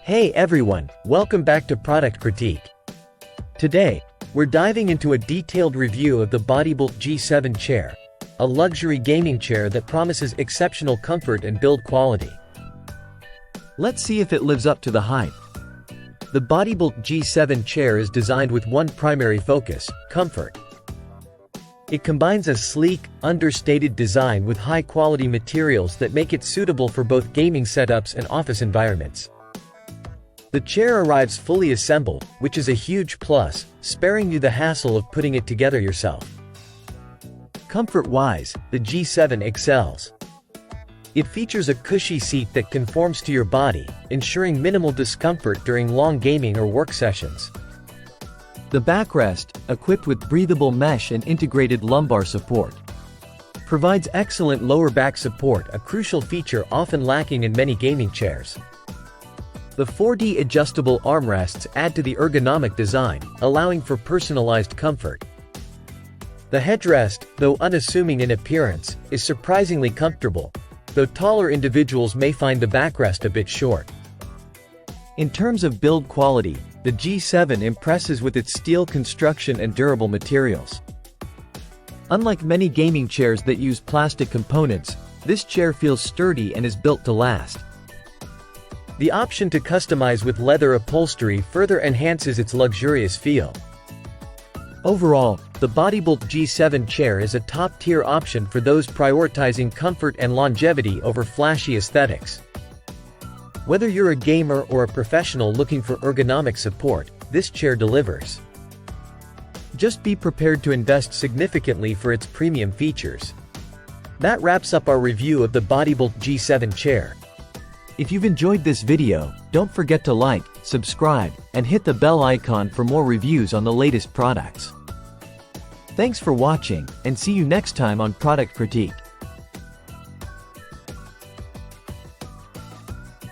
Hey everyone, welcome back to Product Critique. Today, we're diving into a detailed review of the Bodybilt G7 chair, a luxury gaming chair that promises exceptional comfort and build quality. Let's see if it lives up to the hype. The Bodybilt G7 chair is designed with one primary focus: comfort. It combines a sleek, understated design with high-quality materials that make it suitable for both gaming setups and office environments. The chair arrives fully assembled, which is a huge plus, sparing you the hassle of putting it together yourself. Comfort-wise, the G7 excels. It features a cushy seat that conforms to your body, ensuring minimal discomfort during long gaming or work sessions. The backrest, equipped with breathable mesh and integrated lumbar support, provides excellent lower back support, a crucial feature often lacking in many gaming chairs. The 4D adjustable armrests add to the ergonomic design, allowing for personalized comfort. The headrest, though unassuming in appearance, is surprisingly comfortable, though taller individuals may find the backrest a bit short. In terms of build quality, the G7 impresses with its steel construction and durable materials. Unlike many gaming chairs that use plastic components, this chair feels sturdy and is built to last. The option to customize with leather upholstery further enhances its luxurious feel. Overall, the Bodybilt G7 chair is a top-tier option for those prioritizing comfort and longevity over flashy aesthetics. Whether you're a gamer or a professional looking for ergonomic support, this chair delivers. Just be prepared to invest significantly for its premium features. That wraps up our review of the Bodybilt G7 chair. If you've enjoyed this video, don't forget to like, subscribe, and hit the bell icon for more reviews on the latest products. Thanks for watching, and see you next time on Product Critique.